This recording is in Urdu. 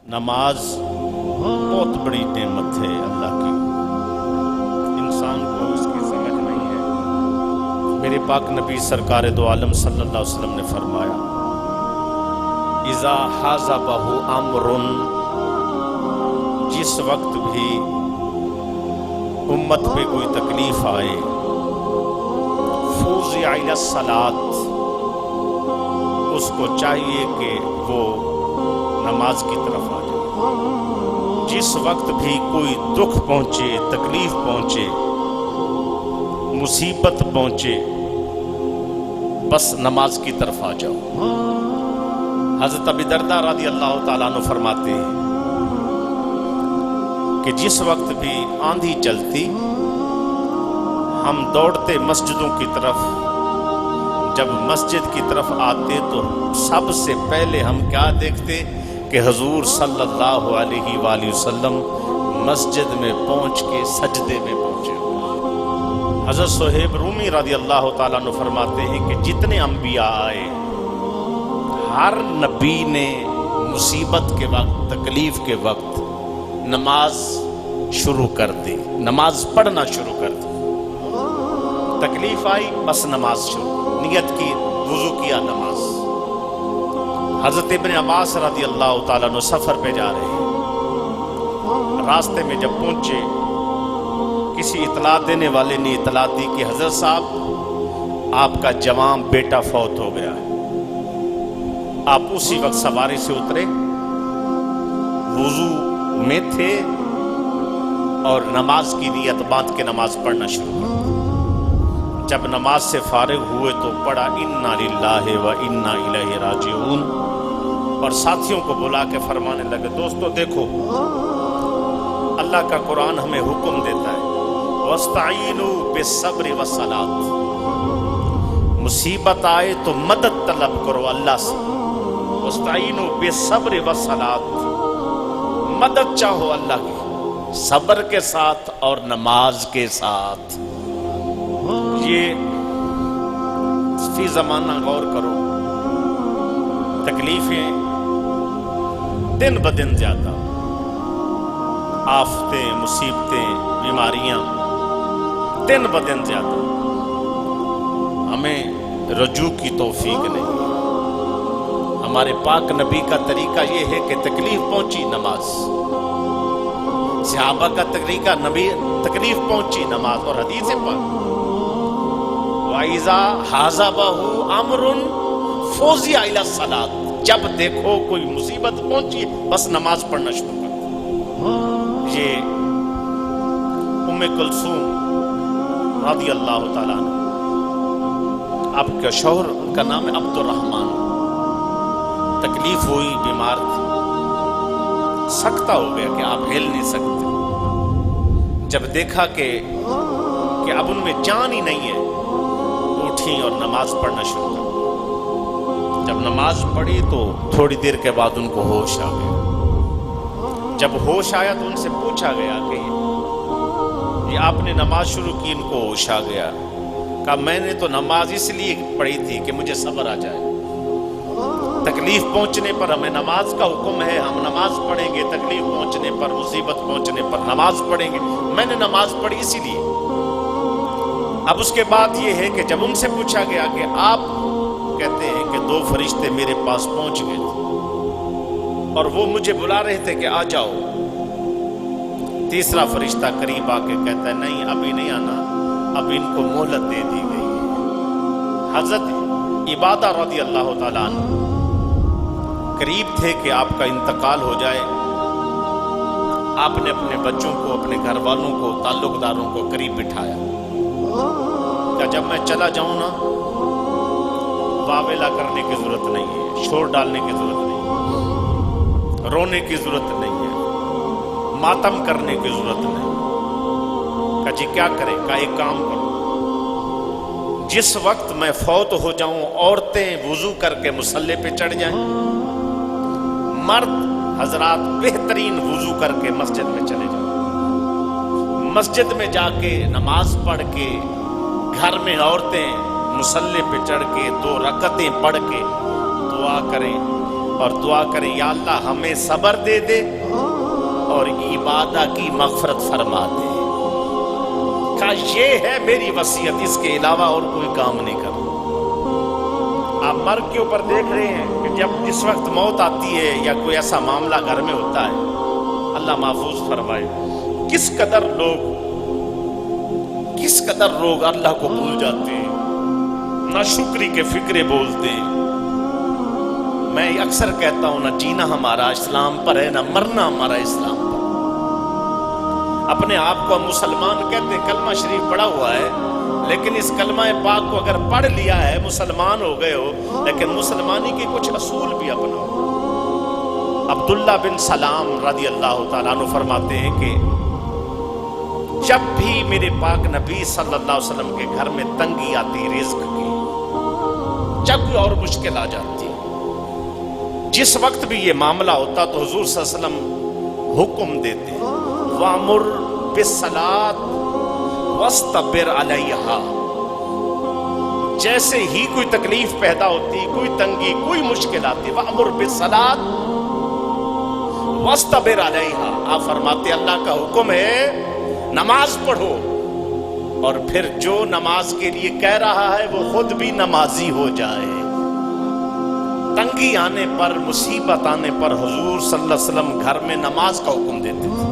نماز بہت بڑی نعمت ہے اللہ کی، انسان کو اس کی سمجھ نہیں ہے۔ میرے پاک نبی سرکار دو عالم صلی اللہ علیہ وسلم نے فرمایا، اذا حازبہ امر، جس وقت بھی امت پہ کوئی تکلیف آئے، فوزع الی الصلاۃ، اس کو چاہیے کہ وہ نماز کی طرف آ جائے۔ جس وقت بھی کوئی دکھ پہنچے، تکلیف پہنچے، مصیبت پہنچے، بس نماز کی طرف آ جاؤ۔ حضرت ابی درداء رضی اللہ تعالیٰ عنہ فرماتے ہیں کہ جس وقت بھی آندھی چلتی، ہم دوڑتے مسجدوں کی طرف، جب مسجد کی طرف آتے تو سب سے پہلے ہم کیا دیکھتے کہ حضور صلی اللہ علیہ وآلہ وسلم مسجد میں پہنچ کے سجدے میں پہنچے ہوئے۔ حضرت صہیب رومی رضی اللہ تعالیٰ عنہ فرماتے ہیں کہ جتنے انبیاء آئے، ہر نبی نے مصیبت کے وقت، تکلیف کے وقت نماز شروع کر دی، نماز پڑھنا شروع کر دی۔ تکلیف آئی بس نماز شروع، نیت کی، وضو کیا، نماز۔ حضرت ابن عباس رضی اللہ تعالیٰ عنہ سفر پہ جا رہے ہیں، راستے میں جب پہنچے، کسی اطلاع دینے والے نے اطلاع دی کہ حضرت صاحب آپ کا جوان بیٹا فوت ہو گیا ہے۔ آپ اسی وقت سواری سے اترے، وضو میں تھے اور نماز کی نیت باندھ کے نماز پڑھنا شروع کر دی۔ جب نماز سے فارغ ہوئے تو پڑھا انا للہ و انا الیہ راجعون، اور ساتھیوں کو بلا کے فرمانے لگے، دوستو دیکھو اللہ کا قرآن ہمیں حکم دیتا ہے، وَاسْتَعِينُوا بِالصَّبْرِ وَالصَّلَاةِ، مصیبت آئے تو مدد طلب کرو اللہ سے، وَاسْتَعِينُوا بِالصَّبْرِ وَالصَّلَاةِ، مدد چاہو اللہ کی صبر کے ساتھ اور نماز کے ساتھ۔ یہ فی زمانہ غور کرو، تکلیفیں دن بدن زیادہ، آفتیں، مصیبتیں، بیماریاں دن بدن زیادہ، ہمیں رجوع کی توفیق نہیں۔ ہمارے پاک نبی کا طریقہ یہ ہے کہ تکلیف پہنچی نماز، صحابہ کا طریقہ نبی تکلیف پہنچی نماز، اور حدیث پاک وَإِذَا حَازَبَهُ أَمْرٌ فُزِعَ إِلَى الصَّلَاةِ، جب دیکھو کوئی مصیبت پہنچی بس نماز پڑھنا شروع کر دو۔ یہ ام کلثوم رضی اللہ تعالیٰ عنہ، آپ کا شوہر کا نام ہے عبد الرحمن، تکلیف ہوئی، بیمار تھی، سکتہ ہو گیا کہ آپ ہل نہیں سکتے۔ جب دیکھا کہ اب ان میں جان ہی نہیں ہے، اٹھی اور نماز پڑھنا شروع کر۔ جب نماز پڑھی تو تھوڑی دیر کے بعد ان کو ہوش آ گیا۔ جب ہوش آیا تو ان سے پوچھا گیا کہ یہ آپ نے نماز شروع کی، ان کو ہوش آ گیا۔ کہا میں نے تو نماز اس لیے پڑھی تھی کہ مجھے صبر آ جائے، تکلیف پہنچنے پر ہمیں نماز کا حکم ہے، ہم نماز پڑھیں گے، تکلیف پہنچنے پر، مصیبت پہنچنے پر نماز پڑھیں گے، میں نے نماز پڑھی اسی لیے۔ اب اس کے بعد یہ ہے کہ جب ان سے پوچھا گیا کہ آپ کہتے ہیں کہ 2 فرشتے میرے پاس پہنچ گئے تھے اور وہ مجھے بلا رہے تھے کہ آ جاؤ۔ تیسرا فرشتہ قریب آ کے کہتا ہے نہیں ابھی نہیں آنا، اب ان کو مہلت دے دی گئی ہے۔ حضرت عبادہ رضی اللہ تعالیٰ عنہ قریب تھے کہ آپ کا انتقال ہو جائے، آپ نے اپنے بچوں کو، اپنے گھر والوں کو، تعلق داروں کو قریب بٹھایا کہ جب میں چلا جاؤں نا، واویلا کرنے کی ضرورت نہیں ہے، شور ڈالنے کی ضرورت نہیں ہے، رونے کی ضرورت نہیں ہے، ماتم کرنے کی ضرورت نہیں۔ کہا جی کیا کریں؟ کہا ایک کام کرو، جس وقت میں فوت ہو جاؤں عورتیں وضو کر کے مصلی پہ چڑھ جائیں، مرد حضرات بہترین وضو کر کے مسجد میں چلے جاؤں، مسجد میں جا کے نماز پڑھ کے، گھر میں عورتیں مصلی پہ چڑھ کے 2 رکعتیں پڑھ کے دعا کریں اور دعا کریں یا اللہ ہمیں صبر دے دے اور عبادہ کی مغفرت فرما دے. کہا یہ ہے میری وصیت، اس کے علاوہ اور کوئی کام نہیں کروں. آپ مرگ کے اوپر دیکھ رہے ہیں کہ جب جس وقت موت آتی ہے یا کوئی ایسا معاملہ گھر میں ہوتا ہے، اللہ محفوظ فرمائے، کس قدر لوگ اللہ کو بھول جاتے ہیں، ناشکری کے فکرے بولتے ہیں. میں اکثر کہتا ہوں نہ جینا ہمارا اسلام پر ہے، نہ مرنا ہمارا اسلام پر. اپنے آپ کو ہم مسلمان کہتے ہیں، کلمہ شریف پڑھا ہوا ہے، لیکن اس کلمہ پاک کو اگر پڑھ لیا ہے مسلمان ہو گئے ہو، لیکن مسلمانی کے کچھ اصول بھی اپناؤ. عبداللہ بن سلام رضی اللہ تعالیٰ عنہ فرماتے ہیں کہ جب بھی میرے پاک نبی صلی اللہ علیہ وسلم کے گھر میں تنگی آتی رزق کی، جب کوئی اور مشکل آ جاتی، جس وقت بھی یہ معاملہ ہوتا تو حضور صلی اللہ علیہ وسلم حکم دیتے وَأْمُرْ بِالصَّلَاةِ وَاسْتَبِرْ عَلَيْهَا. جیسے ہی کوئی تکلیف پیدا ہوتی، کوئی تنگی، کوئی مشکل آتی، وَأْمُرْ بِالصَّلَاةِ وَاسْتَبِرْ عَلَيْهَا. آپ فرماتے اللہ کا حکم ہے نماز پڑھو، اور پھر جو نماز کے لیے کہہ رہا ہے وہ خود بھی نمازی ہو جائے. تنگی آنے پر، مصیبت آنے پر حضور صلی اللہ علیہ وسلم گھر میں نماز کا حکم دیتے تھے.